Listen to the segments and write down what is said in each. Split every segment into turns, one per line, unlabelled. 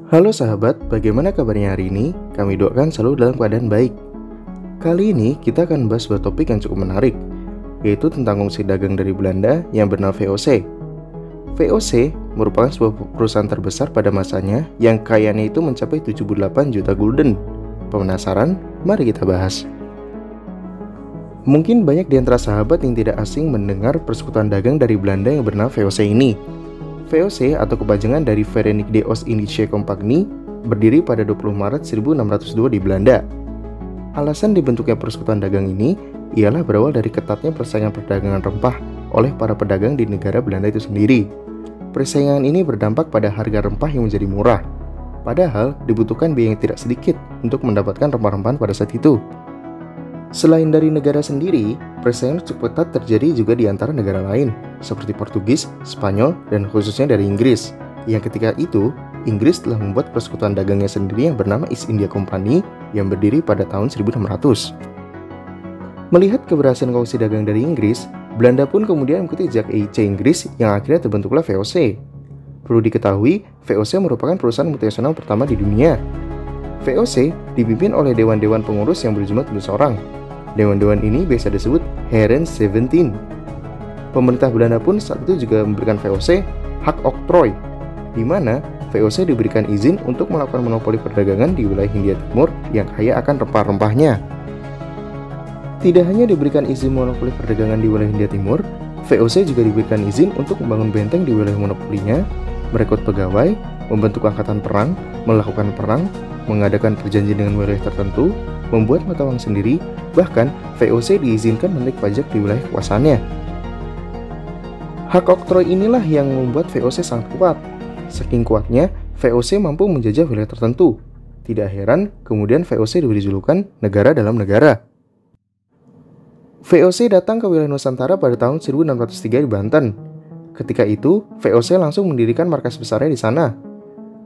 Halo sahabat, bagaimana kabarnya hari ini? Kami doakan selalu dalam keadaan baik. Kali ini kita akan membahas sebuah topik yang cukup menarik, yaitu tentang kongsi dagang dari Belanda yang bernama VOC. VOC merupakan sebuah perusahaan terbesar pada masanya yang kekayaannya itu mencapai 78 juta gulden. Penasaran? Mari kita bahas. Mungkin banyak di antara sahabat yang tidak asing mendengar persekutuan dagang dari Belanda yang bernama VOC ini. VOC atau kepanjangan dari Verenigde Oost-Indische Compagnie berdiri pada 20 Maret 1602 di Belanda. Alasan dibentuknya persekutuan dagang ini ialah berawal dari ketatnya persaingan perdagangan rempah oleh para pedagang di negara Belanda itu sendiri. Persaingan ini berdampak pada harga rempah yang menjadi murah, padahal dibutuhkan biaya yang tidak sedikit untuk mendapatkan rempah-rempahan pada saat itu. Selain dari negara sendiri, persaingan cukup ketat terjadi juga di antara negara lain, seperti Portugis, Spanyol, dan khususnya dari Inggris, yang ketika itu, Inggris telah membuat persekutuan dagangnya sendiri yang bernama East India Company yang berdiri pada tahun 1600. Melihat keberhasilan kongsi dagang dari Inggris, Belanda pun kemudian mengikuti jejak EIC Inggris yang akhirnya terbentuklah VOC. Perlu diketahui, VOC merupakan perusahaan multinasional pertama di dunia. VOC dipimpin oleh dewan-dewan pengurus yang berjumlah 17 orang. Dewan-dewan ini biasa disebut Heren 17. Pemerintah Belanda pun saat itu juga memberikan VOC hak oktrooi, di mana VOC diberikan izin untuk melakukan monopoli perdagangan di wilayah Hindia Timur yang kaya akan rempah-rempahnya. Tidak hanya diberikan izin monopoli perdagangan di wilayah Hindia Timur, VOC juga diberikan izin untuk membangun benteng di wilayah monopolinya, merekrut pegawai, membentuk angkatan perang, melakukan perang, mengadakan perjanjian dengan wilayah tertentu, membuat mata uang sendiri, bahkan VOC diizinkan menarik pajak di wilayah kekuasaannya. Hak oktrooi inilah yang membuat VOC sangat kuat. Saking kuatnya, VOC mampu menjajah wilayah tertentu. Tidak heran, kemudian VOC diberi julukan negara dalam negara. VOC datang ke wilayah Nusantara pada tahun 1603 di Banten. Ketika itu, VOC langsung mendirikan markas besarnya di sana.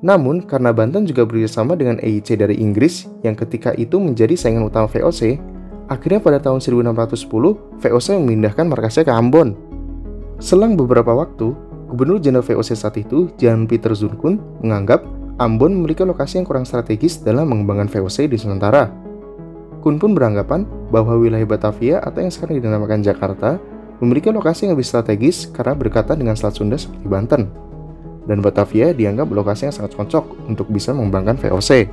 Namun, karena Banten juga bekerjasama dengan EIC dari Inggris yang ketika itu menjadi saingan utama VOC, akhirnya pada tahun 1610, VOC memindahkan markasnya ke Ambon. Selang beberapa waktu, Gubernur Jenderal VOC saat itu, Jan Pieter Zoon menganggap Ambon memiliki lokasi yang kurang strategis dalam mengembangkan VOC di Nusantara. Kun pun beranggapan bahwa wilayah Batavia atau yang sekarang dinamakan Jakarta memiliki lokasi yang lebih strategis karena berdekatan dengan Selat Sunda seperti Banten. Dan Batavia dianggap lokasi yang sangat cocok untuk bisa mengembangkan VOC.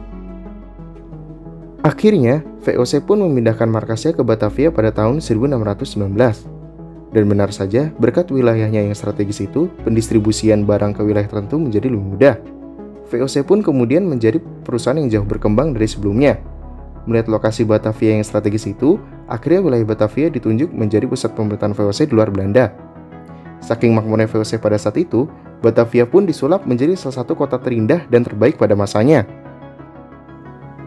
Akhirnya, VOC pun memindahkan markasnya ke Batavia pada tahun 1619. Dan benar saja, berkat wilayahnya yang strategis itu, pendistribusian barang ke wilayah tertentu menjadi lebih mudah. VOC pun kemudian menjadi perusahaan yang jauh berkembang dari sebelumnya. Melihat lokasi Batavia yang strategis itu, akhirnya wilayah Batavia ditunjuk menjadi pusat pemerintahan VOC di luar Belanda. Saking makmurnya VOC pada saat itu, Batavia pun disulap menjadi salah satu kota terindah dan terbaik pada masanya.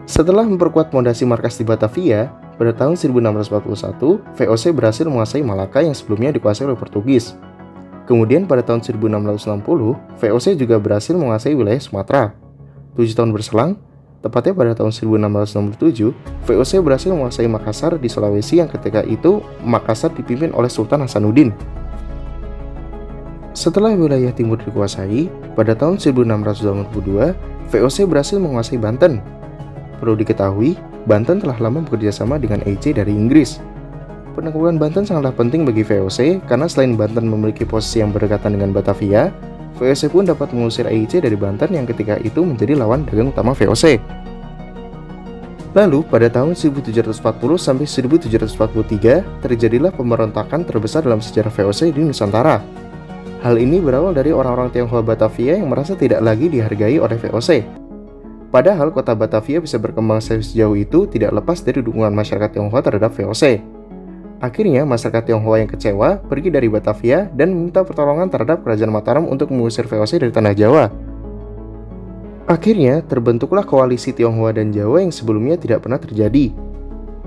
Setelah memperkuat fondasi markas di Batavia, pada tahun 1641, VOC berhasil menguasai Malaka yang sebelumnya dikuasai oleh Portugis. Kemudian pada tahun 1660, VOC juga berhasil menguasai wilayah Sumatera. 7 tahun berselang, tepatnya pada tahun 1667, VOC berhasil menguasai Makassar di Sulawesi yang ketika itu Makassar dipimpin oleh Sultan Hasanuddin. Setelah wilayah timur dikuasai, pada tahun 1682, VOC berhasil menguasai Banten. Perlu diketahui, Banten telah lama bekerja sama dengan EIC dari Inggris. Penaklukan Banten sangatlah penting bagi VOC karena selain Banten memiliki posisi yang berdekatan dengan Batavia, VOC pun dapat mengusir EIC dari Banten yang ketika itu menjadi lawan dagang utama VOC. Lalu, pada tahun 1740 sampai 1743, terjadilah pemberontakan terbesar dalam sejarah VOC di Nusantara. Hal ini berawal dari orang-orang Tionghoa Batavia yang merasa tidak lagi dihargai oleh VOC. Padahal kota Batavia bisa berkembang sejauh itu tidak lepas dari dukungan masyarakat Tionghoa terhadap VOC. Akhirnya, masyarakat Tionghoa yang kecewa pergi dari Batavia dan meminta pertolongan terhadap Kerajaan Mataram untuk mengusir VOC dari tanah Jawa. Akhirnya, terbentuklah koalisi Tionghoa dan Jawa yang sebelumnya tidak pernah terjadi.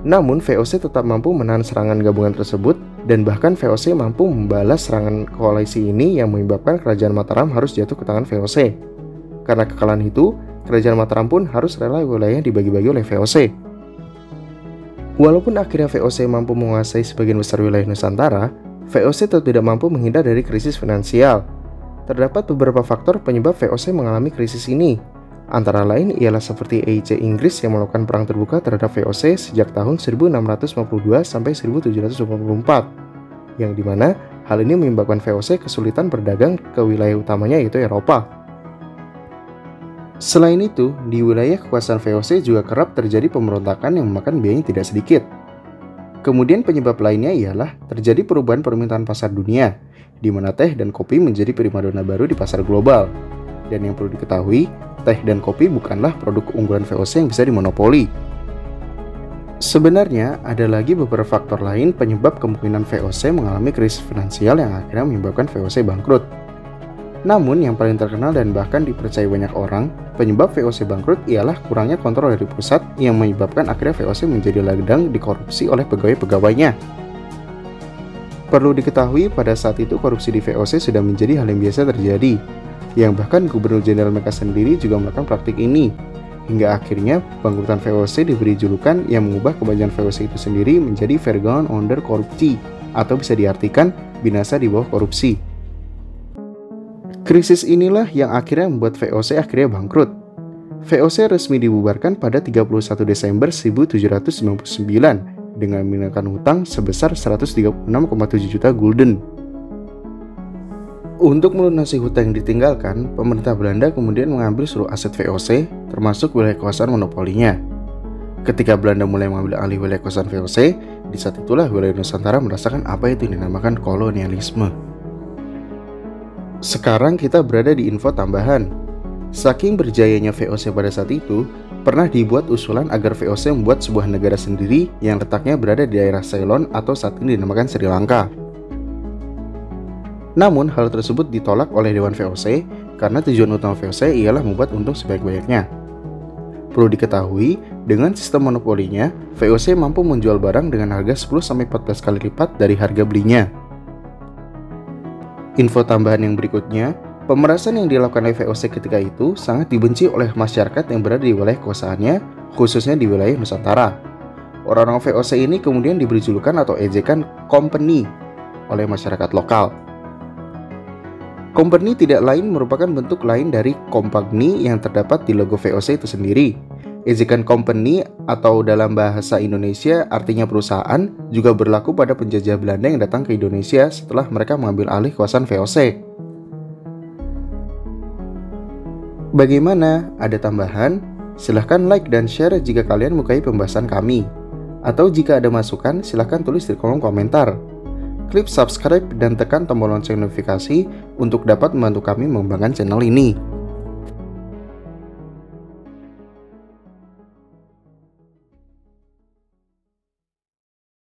Namun, VOC tetap mampu menahan serangan gabungan tersebut dan bahkan VOC mampu membalas serangan koalisi ini yang menyebabkan Kerajaan Mataram harus jatuh ke tangan VOC. Karena kekalahan itu, Kerajaan Mataram pun harus rela wilayah dibagi-bagi oleh VOC. Walaupun akhirnya VOC mampu menguasai sebagian besar wilayah Nusantara, VOC tetap tidak mampu menghindar dari krisis finansial. Terdapat beberapa faktor penyebab VOC mengalami krisis ini. Antara lain ialah seperti EIC Inggris yang melakukan perang terbuka terhadap VOC sejak tahun 1652 sampai 1724, yang dimana hal ini menyebabkan VOC kesulitan berdagang ke wilayah utamanya yaitu Eropa. Selain itu, di wilayah kekuasaan VOC juga kerap terjadi pemberontakan yang memakan biaya tidak sedikit. Kemudian penyebab lainnya ialah terjadi perubahan permintaan pasar dunia, di mana teh dan kopi menjadi primadona baru di pasar global. Dan yang perlu diketahui, teh dan kopi bukanlah produk keunggulan VOC yang bisa dimonopoli. Sebenarnya, ada lagi beberapa faktor lain penyebab kemungkinan VOC mengalami krisis finansial yang akhirnya menyebabkan VOC bangkrut. Namun, yang paling terkenal dan bahkan dipercaya banyak orang, penyebab VOC bangkrut ialah kurangnya kontrol dari pusat yang menyebabkan akhirnya VOC menjadi ladang dikorupsi oleh pegawai-pegawainya. Perlu diketahui pada saat itu korupsi di VOC sudah menjadi hal yang biasa terjadi, yang bahkan Gubernur Jenderal mereka sendiri juga melakukan praktik ini, hingga akhirnya bangkrutan VOC diberi julukan yang mengubah kebanyakan VOC itu sendiri menjadi Vergaan onder koruptie, atau bisa diartikan binasa di bawah korupsi. Krisis inilah yang akhirnya membuat VOC akhirnya bangkrut. VOC resmi dibubarkan pada 31 Desember 1799 dengan meninggalkan hutang sebesar 136,7 juta gulden. Untuk melunasi hutang yang ditinggalkan, pemerintah Belanda kemudian mengambil seluruh aset VOC, termasuk wilayah kekuasaan monopolinya. Ketika Belanda mulai mengambil alih wilayah kekuasaan VOC, di saat itulah wilayah Nusantara merasakan apa itu yang dinamakan kolonialisme. Sekarang kita berada di info tambahan. Saking berjayanya VOC pada saat itu, pernah dibuat usulan agar VOC membuat sebuah negara sendiri yang letaknya berada di daerah Ceylon atau saat ini dinamakan Sri Lanka. Namun hal tersebut ditolak oleh Dewan VOC karena tujuan utama VOC ialah membuat untung sebaik-baiknya. Perlu diketahui, dengan sistem monopolinya, VOC mampu menjual barang dengan harga 10-14 kali lipat dari harga belinya. Info tambahan yang berikutnya, pemerasan yang dilakukan oleh VOC ketika itu sangat dibenci oleh masyarakat yang berada di wilayah kekuasaannya, khususnya di wilayah Nusantara. Orang-orang VOC ini kemudian diberi julukan atau ejekan company oleh masyarakat lokal. Company tidak lain merupakan bentuk lain dari Compagnie yang terdapat di logo VOC itu sendiri. Ejekan company atau dalam bahasa Indonesia artinya perusahaan juga berlaku pada penjajah Belanda yang datang ke Indonesia setelah mereka mengambil alih kekuasaan VOC. Bagaimana? Ada tambahan? Silahkan like dan share jika kalian menyukai pembahasan kami. Atau jika ada masukan, silahkan tulis di kolom komentar. Klik subscribe dan tekan tombol lonceng notifikasi untuk dapat membantu kami mengembangkan channel ini.